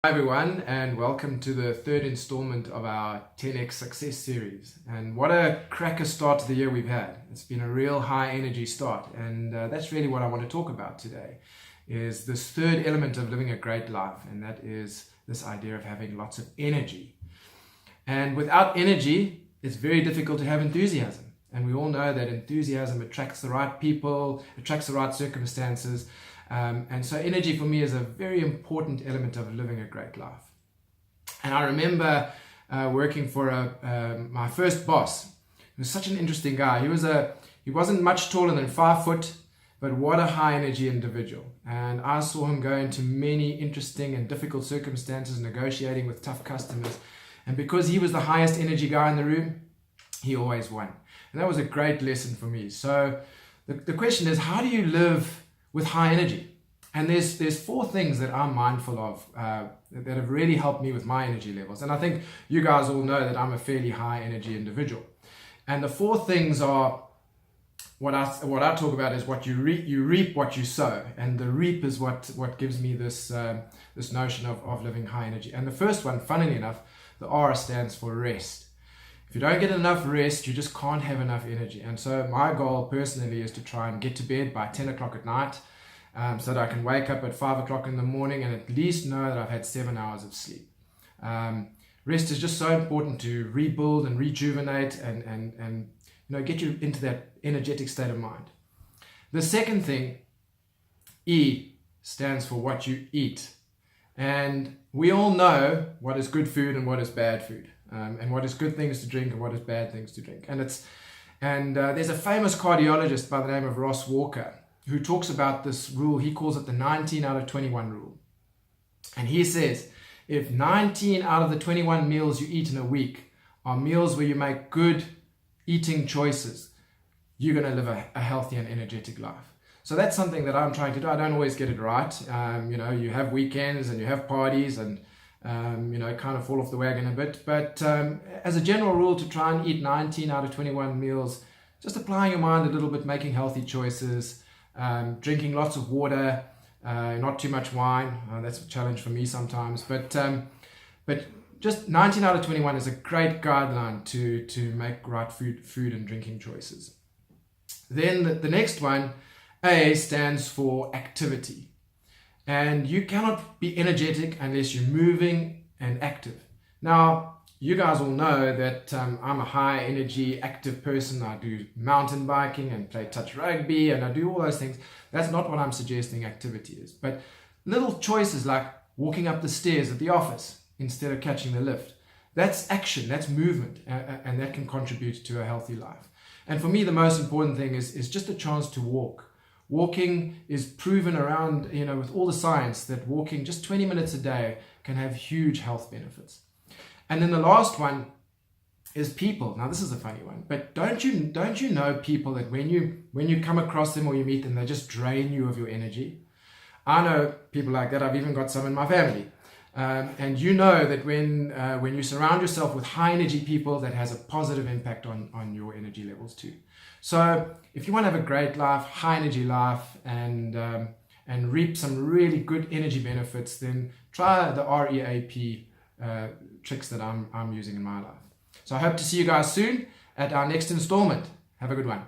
Hi everyone, and welcome to the third installment of our 10x Success series. And what a cracker start to the year we've had. It's been a real high energy start, and that's really what I want to talk about today, is this third element of living a great life, and that is this idea of having lots of energy. And without energy, it's very difficult to have enthusiasm. And we all know that enthusiasm attracts the right people, attracts the right circumstances. And so energy for me is a very important element of living a great life. And I remember working for my first boss. He was such an interesting guy. He wasn't much taller than 5 foot, but what a high energy individual. And I saw him go into many interesting and difficult circumstances, negotiating with tough customers. And because he was the highest energy guy in the room, he always won. And that was a great lesson for me. So the question is, how do you live with high energy? And there's 4 things that I'm mindful of that have really helped me with my energy levels. And I think you guys all know that I'm a fairly high energy individual. And the 4 things are what I talk about is what you reap what you sow. And the reap is what gives me this notion of living high energy. And the first one, funnily enough, the R stands for rest. If you don't get enough rest, you just can't have enough energy. And so my goal personally is to try and get to bed by 10 o'clock at night, so that I can wake up at 5 o'clock in the morning and at least know that I've had 7 hours of sleep. Rest is just so important to rebuild and rejuvenate and get you into that energetic state of mind. The second thing, E, stands for what you eat. And we all know what is good food and what is bad food. And what is good things to drink and what is bad things to drink. And there's a famous cardiologist by the name of Ross Walker who talks about this rule. He calls it the 19 out of 21 rule. And he says, if 19 out of the 21 meals you eat in a week are meals where you make good eating choices, you're going to live a healthy and energetic life. So that's something that I'm trying to do. I don't always get it right. You have weekends and you have parties and kind of fall off the wagon a bit. But as a general rule, to try and eat 19 out of 21 meals, just applying your mind a little bit, making healthy choices, drinking lots of water, not too much wine. That's a challenge for me sometimes. But just 19 out of 21 is a great guideline to make right food and drinking choices. Then the next one, A, stands for activity. And you cannot be energetic unless you're moving and active. Now, you guys all know that I'm a high energy, active person. I do mountain biking and play touch rugby and I do all those things. That's not what I'm suggesting activity is. But little choices like walking up the stairs at the office instead of catching the lift. That's action, that's movement, and that can contribute to a healthy life. And for me, the most important thing is just a chance to walk. Walking is proven around, with all the science that walking just 20 minutes a day can have huge health benefits. And then the last one is people. Now this is a funny one, but don't you know people that when you come across them or you meet them, they just drain you of your energy? I know people like that. I've even got some in my family. And you know that when you surround yourself with high energy people, that has a positive impact on your energy levels too. So if you want to have a great life, high energy life, and reap some really good energy benefits, then try the REAP tricks that I'm using in my life. So I hope to see you guys soon at our next installment. Have a good one.